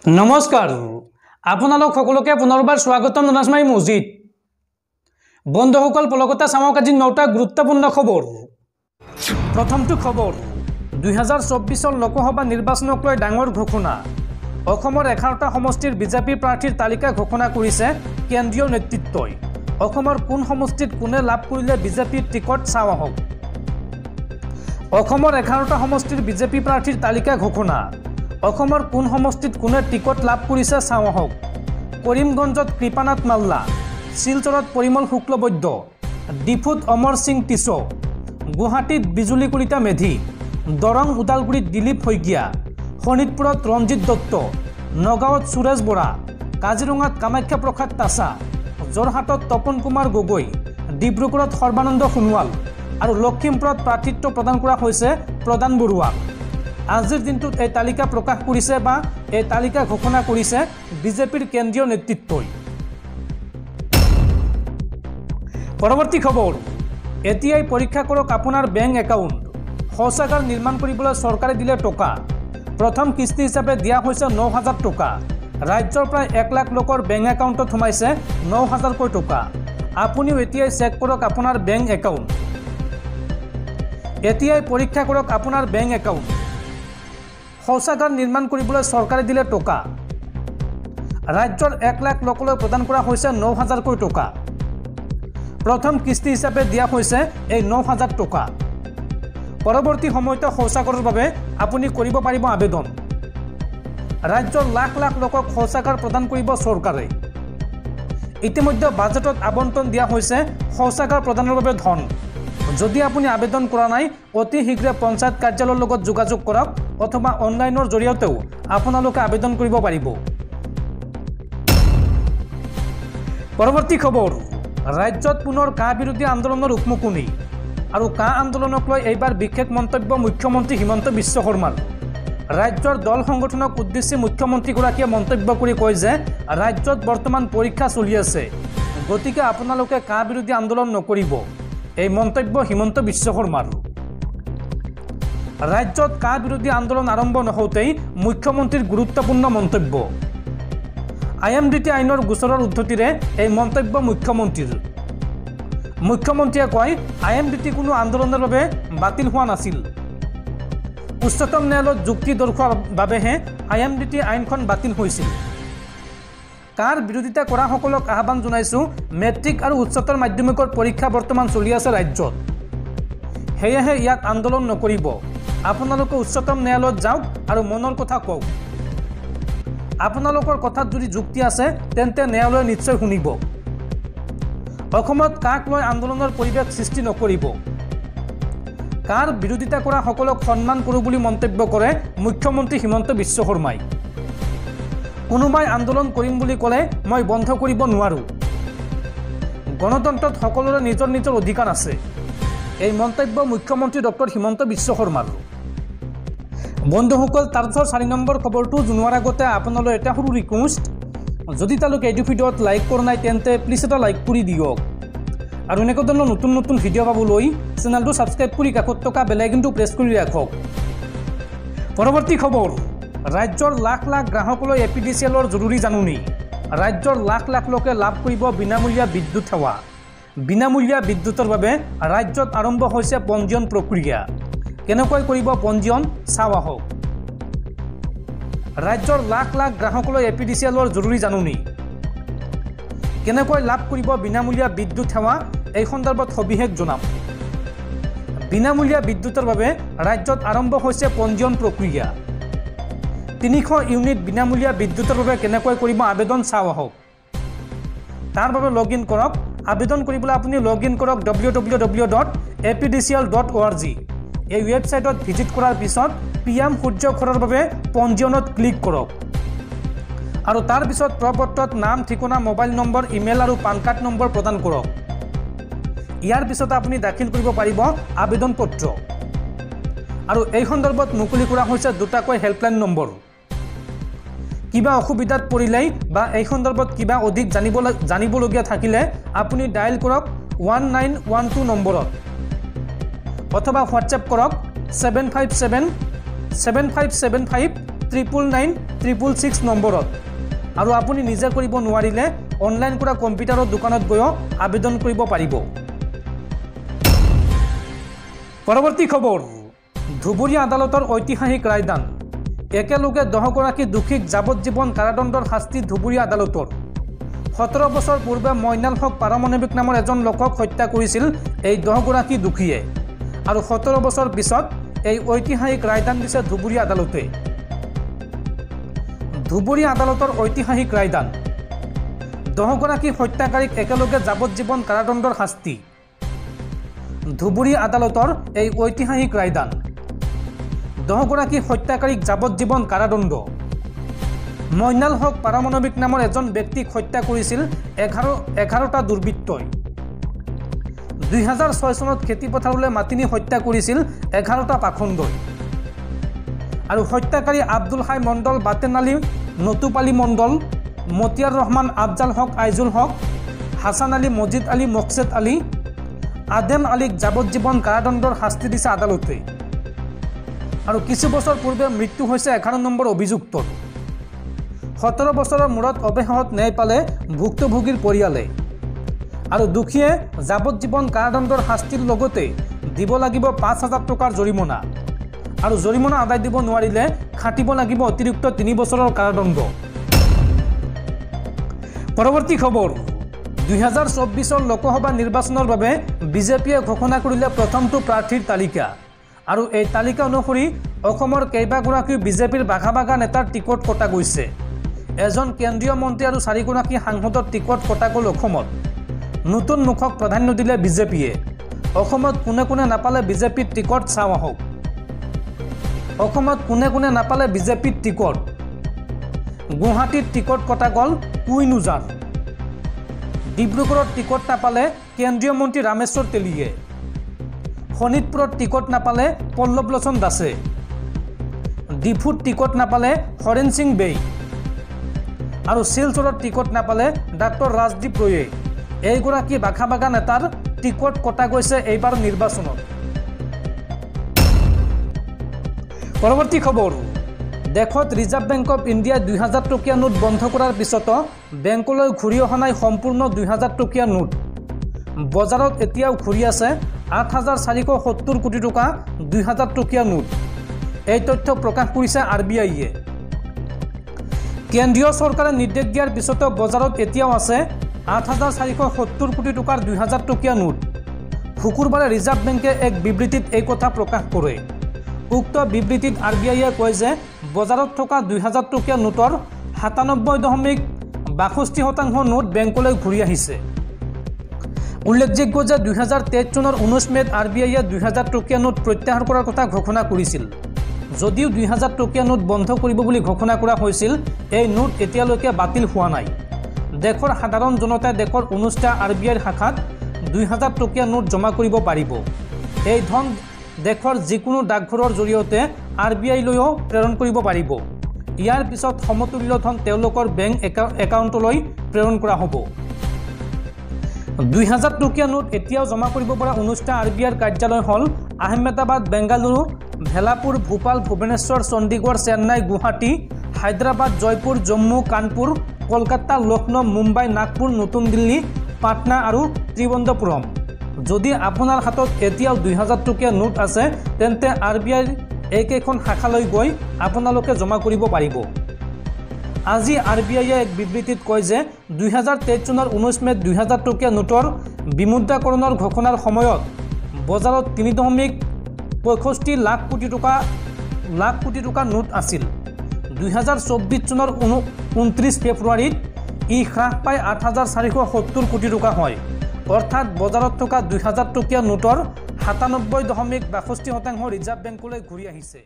নমস্কাৰ আপোনালোক সকলোকে পুনৰবাৰ স্বাগতম জনাইছো মজিদ বন্ধুসকল পলকতা চামক আজি 9টা গুৰুত্বপূৰ্ণ খবৰ প্ৰথমটো খবৰ 2024 লোকসভা নিৰ্বাচনক লৈ ডাঙৰ ঘোষণা অসমৰ 11টা সমষ্টিৰ বিজেপি প্ৰাৰ্থীৰ তালিকা ঘোষণা কৰিছে কেন্দ্ৰীয় নেতৃত্বই অসমৰ কোন সমষ্টিত কোনে লাভ কৰিলে বিজেপিৰ টিকট চাওয়া হওক অসমৰ 11টা সমষ্টিৰ বিজেপি প্ৰাৰ্থীৰ তালিকা ঘোষণা অসমৰ কোন সমষ্টিত কোনে টিকট লাভ কৰিছে চাওয়া হওক কৰিমগঞ্জত কৃপানাথ মাল্লা শিলচৰত পৰিমল শুক্লবৈদ্য ডিফুত অমৰ সিং টিছো গুৱাহাটীত বিজুলী কলিতা মেধি দৰং উদালগুৰিত দিলীপ শইকীয়া শোণিতপুৰত ৰঞ্জিত দত্ত নগাঁৱত সুৰেশ বৰা কাজিৰঙাত কামাখ্যা প্ৰসাদ তাছা যোৰহাটত তপন কুমাৰ গগৈ ডিব্ৰুগড়ত সৰ্বানন্দ সোণোৱাল আৰু লখিমপুৰত প্ৰাৰ্থিত্ব প্ৰদান কৰা হৈছে প্ৰদান বৰুৱাক আজিৰ দিনটোত এই তালিকা প্ৰকাশ কৰিছে বা এই তালিকা ঘোষণা কৰিছে বিজেপিৰ কেন্দ্ৰীয় নেতৃত্বই পৰৱৰ্তী খবৰ এতিয়াই পৰীক্ষা কৰক আপোনাৰ বেংক একাউণ্ট শৌচাগাৰ নিৰ্মাণ কৰিবলৈ চৰকাৰে দিলে টকা প্ৰথম কিস্তি হিচাপে দিয়া হৈছে 9000 টকা ৰাজ্যৰ প্ৰায় 1 লাখ লোকৰ বেংক একাউণ্টত সোমাইছে 9000 কোটি টকা আপুনিও এতিয়াই চেক কৰক আপোনাৰ বেংক একাউণ্ট এতিয়াই পৰীক্ষা কৰক আপোনাৰ বেংক একাউণ্ট শৌচাগাৰ নিৰ্মাণ কৰিবলৈ চৰকাৰে দিলে টকা ৰাজ্যৰ 1 লাখ লোকলৈ প্ৰদান কৰা হৈছে 9000 কোটি টকা প্ৰথম কিস্তি হিচাপে দিয়া হৈছে এই 9000 টকা পৰৱৰ্তী সময়ত শৌচাগাৰৰ বাবে আপুনি কৰিব পাৰিব আবেদন ৰাজ্যৰ লাখ লাখ লোকক শৌচাগাৰ প্ৰদান কৰিব চৰকাৰে ইতিমধ্যে বাজেটত আবণ্টন দিয়া হৈছে শৌচাগাৰ প্ৰদানৰ বাবে ধন যদি আপুনি আবেদন কৰা নাই অতি শীঘ্ৰে পঞ্চায়ত কাৰ্যালয়ৰ লগত যোগাযোগ কৰক অথবা অনলাইনৰ জৰিয়তেও আপোনালোকে আবেদন কৰিব পাৰিব পৰৱৰ্তী খবৰ ৰাজ্যত পুনৰ কা বিৰোধী আন্দোলনৰ উকমুকুনি আৰু কা আন্দোলনক লৈ এইবাৰ বিশেষ মন্তব্য মুখ্যমন্ত্ৰী হিমন্ত বিশ্ব শৰ্মাৰ ৰাজ্যৰ দল সংগঠনক উদ্দেশ্যি মুখ্যমন্ত্ৰীগৰাকীয়ে মন্তব্য কৰি কয় যে ৰাজ্যত বৰ্তমান পৰীক্ষা চলি আছে গতিকে আপোনালোকে কা বিৰোধী আন্দোলন নকৰিব এই মন্তব্য হিমন্ত বিশ্ব শৰ্মাৰ ৰাজ্যত কা বিৰোধী আন্দোলন আৰম্ভ নহওঁতেই মুখ্যমন্ত্ৰীৰ গুৰুত্বপূৰ্ণ মন্তব্য আইএমডিটি আইনৰ গোচৰৰ উদ্ধতিৰে এই মন্তব্য মুখ্যমন্ত্ৰীয়ে কয় আইএমডিটি কোনো আন্দোলনৰ বাবে বাতিল হোৱা নাছিল উচ্চতম ন্যায়ালয়ত যুক্তি দৰ্শোৱাৰ বাবেহে আইএমডিটি আইনখন বাতিল হৈছিল কাৰ বিৰোধিতা কৰা সকলক আহ্বান জনাইছো মেট্ৰিক আৰু উচ্চতৰ মাধ্যমিকৰ পৰীক্ষা বৰ্তমান চলি আছে ৰাজ্যত হেয়াহে ইয়াত আন্দোলন নকৰিব আপোনালোকে উচ্চতম ন্যায়ালয়ত যাওক আৰু মনৰ কথা কওক আপোনালোকৰ কথাত যদি যুক্তি আছে তেন্তে ন্যায়ালয়ে নিশ্চয় শুনিব অসমত কাক লৈ আন্দোলনৰ পৰিৱেশ সৃষ্টি নকৰিব কাৰ বিৰোধিতা কৰা সকলক সন্মান কৰোঁ বুলি মন্তব্য কৰে মুখ্যমন্ত্ৰী হিমন্ত বিশ্ব শৰ্মাই কোনোবাই আন্দোলন কৰিম বুলি ক'লে মই বন্ধ কৰিব নোৱাৰো গণতন্ত্ৰত সকলোৰে নিজৰ নিজৰ অধিকাৰ আছে এই মন্তব্য মুখ্যমন্ত্ৰী ডক্টৰ হিমন্ত বিশ্ব শৰ্মাৰ বন্ধুসকল তাৰপিছত 4 নম্বৰ খবৰটো জনোৱাৰ আগতে আপোনালৈ এটা সৰু ৰিকুৱেষ্ট যদি তালোকে এই ভিডিঅ'ত লাইক কৰা নাই তেন্তে প্লিজ এটা লাইক কৰি দিয়ক আৰু এনেকুৱা ধৰণৰ নতুন নতুন ভিডিঅ' পাবলৈ চেনেলটো সাবস্ক্ৰাইব কৰি কাষত থকা বেল আইকনটো প্ৰেছ কৰি ৰাখক পৰৱৰ্তী খবৰ ৰাজ্যৰ লাখ লাখ গ্ৰাহকলৈ এপিডিচিএলৰ জৰুৰী জাননী ৰাজ্যৰ লাখ লাখ লোকে লাভ কৰিব বিনামূলীয়া বিদ্যুৎ সেৱা বিনামূলীয়া বিদ্যুতৰ বাবে ৰাজ্যত আৰম্ভ হৈছে পঞ্জীয়ন প্ৰক্ৰিয়া কেনেকৈ কৰিব পঞ্জীয়ন চাওয়া হওক ৰাজ্যৰ লাখ লাখ গ্ৰাহকলৈ এপিডিচিএলৰ জৰুৰী জাননী কেনেকৈ লাভ কৰিব বিনামূলীয়া বিদ্যুৎ সেৱা এই সন্দৰ্ভত সবিশেষ জনাম বিনামূলীয়া বিদ্যুতৰ বাবে ৰাজ্যত আৰম্ভ হৈছে পঞ্জীয়ন প্ৰক্ৰিয়া 300 ইউনিট বিনামূলীয়া বিদ্যুতৰ বাবে কেনেকৈ কৰিব আবেদন চাওয়া হওক তাৰ বাবে লগইন কৰক আবেদন কৰিবলৈ আপুনি লগইন কৰক www.apdcl.org এই ৱেবছাইটত ভিজিট কৰাৰ পিছত পিএম সূৰ্য ঘৰৰ বাবে পঞ্জীয়নত ক্লিক কৰক আৰু তাৰ পিছত প্ৰপত্ৰত নাম ঠিকনা মোবাইল নম্বৰ ইমেইল আৰু পান কাৰ্ড নম্বৰ প্ৰদান কৰক ইয়াৰ পিছত আপুনি দাখিল কৰিব পাৰিব আবেদন পত্ৰ আৰু এই সন্দৰ্ভত মুকলি কৰা হৈছে দুটাকৈ হেল্পলাইন নম্বৰ কিবা অসুবিধাত পৰিলেই বা এই সন্দৰ্ভত কিবা অধিক জানিবলগীয়া থাকিলে আপুনি ডায়াল কৰক 1912 নম্বৰত অথবা হোৱাটছএপ কৰক 757755 999666 নম্বৰত আৰু আপুনি নিজে কৰিব নোৱাৰিলে অনলাইন কৰা কম্পিউটাৰৰ দোকানত গৈ আবেদন কৰিব পাৰিব। পৰৱৰ্তী খবৰ, ধুবুৰী আদালতৰ ঐতিহাসিক ৰায়দান। একেলগে 10 গৰাকী দোষীক যাৱজ্জীৱন কাৰাদণ্ডৰ শাস্তি ধুবুৰী আদালতৰ। 17 বছৰ পূৰ্বে মইনাল হক পাৰমাণৱিক নামৰ এজন লোকক হত্যা কৰিছিল এই 10 গৰাকী দোষীয়ে আৰু 17 বছৰ পিছত এই ঐতিহাসিক ৰায়দান দিছে ধুবুৰী আদালতে। ধুবুৰী আদালতৰ ঐতিহাসিক ৰায়দান। 10 গৰাকী হত্যাকাৰীক একেলগে যাৱজ্জীৱন কাৰাদণ্ডৰ শাস্তি। ধুবুৰী আদালতৰ এই ঐতিহাসিক ৰায়দান। 10 গৰাকী হত্যাকাৰীক যাৱজ্জীৱন কাৰাদণ্ড। মইনাল হক পাৰমাণৱিক নামৰ এজন ব্যক্তিক হত্যা কৰিছিল 11টা দুৰ্বৃত্তই। 2006 চনত খেতিপথাৰলৈ মাতি নি হত্যা কৰিছিল 11টা পাখণ্ডই আৰু হত্যাকাৰী আব্দুল হাই মণ্ডল, বাটেন আলী নতুপালী মণ্ডল, মতিয়াৰ ৰহমান, আফজাল হক, আইজুল হক, হাছান আলী, মজিদ আলী, মকছেদ আলী, আদেম আলীক যাৱজ্জীৱন কাৰাদণ্ডৰ শাস্তি দিছে আদালতে। আৰু কিছু বছৰ পূৰ্বে মৃত্যু হৈছে 11 নম্বৰ অভিযুক্তৰ। 17 বছৰৰ মূৰত অৱশেষত ন্যায় পালে ভুক্তভোগীৰ পৰিয়ালে আৰু দোষীয়ে যাৱজ্জীৱন কাৰাদণ্ডৰ শাস্তিৰ লগতে দিব লাগিব 5,000 টকাৰ জৰিমনা আৰু জৰিমনা আদায় দিব নোৱাৰিলে খাটিব লাগিব অতিৰিক্ত 3 বছৰৰ কাৰাদণ্ড। পৰৱৰ্তী খবৰ, 2024 লোকসভা নিৰ্বাচনৰ বাবে বিজেপিয়ে ঘোষণা কৰিলে প্ৰথমটো প্ৰাৰ্থীৰ তালিকা আৰু এই তালিকা অনুসৰি অসমৰ কেইবাগৰাকী বিজেপিৰ বাঘা বাঘা নেতাৰ টিকট কটা গৈছে। এজন কেন্দ্ৰীয় মন্ত্ৰী আৰু 4 গৰাকী সাংসদৰ টিকট কটা গ'ল অসমত। নতুন মুখক প্ৰাধান্য দিলে বিজেপিয়ে। অসমত কোনে কোনে নাপালে বিজেপিৰ টিকট চাওঁ আহক। অসমত কোনে কোনে নাপালে বিজেপিৰ টিকট। গুৱাহাটীত টিকট কটা গ'ল কুইন ওজাৰ। ডিব্ৰুগড়ত টিকট নাপালে কেন্দ্ৰীয় মন্ত্ৰী ৰামেশ্বৰ তেলীয়ে। শোণিতপুৰত টিকট নাপালে পল্লৱ লোচন দাসে। ডিফুত টিকট নাপালে হৰেণ সিং বেই আৰু শিলচৰত টিকট নাপালে ডাক্তৰ ৰাজদীপ ৰয়ে। এইগৰাকী বাঘা বাঘা নেতাৰ টিকট কটা গৈছে এইবাৰ নিৰ্বাচনত। পৰৱৰ্তী খবৰ, দেশত ৰিজাৰ্ভ বেংক অফ ইণ্ডিয়াই 2000 টকীয়া নোট বন্ধ কৰাৰ পিছতো বেংকলৈ ঘূৰি অহা নাই সম্পূৰ্ণ 2000 টকীয়া নোট। বজাৰত এতিয়াও ঘূৰি আছে 8,470 কোটি টকা 2000 টকীয়া নোট। এই তথ্য প্ৰকাশ কৰিছে RBIয়ে। কেন্দ্ৰীয় চৰকাৰে নিৰ্দেশ দিয়াৰ পিছতো বজাৰত এতিয়াও আছে 8,470 কোটি টকাৰ 2000 টকীয়া নোট। শুকুৰবাৰে ৰিজাৰ্ভ বেংকে এক বিবৃতিত এই কথা প্ৰকাশ কৰে। উক্ত বিবৃতিত RBIয়ে কয় যে বজাৰত থকা 2000 টকীয়া নোটৰ 97.62% নোট বেংকলৈ ঘূৰি আহিছে। উল্লেখযোগ্য যে 2023 চনৰ 19 মেত RBIয়ে 2000 টকীয়া নোট প্ৰত্যাহাৰ কৰাৰ কথা ঘোষণা কৰিছিল। যদিও 2000 টকীয়া নোট বন্ধ কৰিব বুলি ঘোষণা কৰা হৈছিল, এই নোট এতিয়ালৈকে বাতিল হোৱা নাই। দেশৰ সাধাৰণ জনতাই দেশৰ 19টা RBIৰ শাখাত 2000 টকীয়া নোট জমা কৰিব পাৰিব। এই ধন দেশৰ যিকোনো ডাকঘৰৰ জৰিয়তে RBIলৈও প্ৰেৰণ কৰিব পাৰিব। ইয়াৰ পিছত সমতুল্য ধন তেওঁলোকৰ বেংক একাউণ্টলৈ প্ৰেৰণ কৰা হ'ব। 2000 টকীয়া নোট এতিয়াও জমা কৰিব পৰা 19টা RBIৰ কাৰ্যালয় হ'ল আহমেদাবাদ, বেংগালুৰু, ভেলাপুৰ, ভূপাল, ভুৱনেশ্বৰ, চণ্ডীগড়, চেন্নাই, গুৱাহাটী, হায়দৰাবাদ, জয়পুৰ, জম্মু, কানপুৰ, কলকাতা, লক্ষ্ণৌ, মুম্বাই, নাগপুৰ, নতুন দিল্লী, পাটনা আৰু ত্ৰিবন্ধপুৰম। যদি আপোনাৰ হাতত এতিয়াও 2000 টকীয়া নোট আছে তেন্তে RBIৰ এইকেইখন শাখালৈ গৈ আপোনালোকে জমা কৰিব পাৰিব। আজি RBIয়ে এক বিবৃতিত কয় যে 2023 চনৰ 19 মেত 2000 টকীয়া নোটৰ বিমুদ্ৰাকৰণৰ ঘোষণাৰ সময়ত বজাৰত 3.65 লাখ কোটি টকা নোট আছিল। 2024 চনৰ 29 ফেব্ৰুৱাৰীত ই হ্ৰাস পাই 8,470 কোটি টকা হয়। অৰ্থাৎ বজাৰত থকা 2000 টকীয়া নোটৰ 97.62% ৰিজাৰ্ভ বেংকলৈ ঘূৰি আহিছে।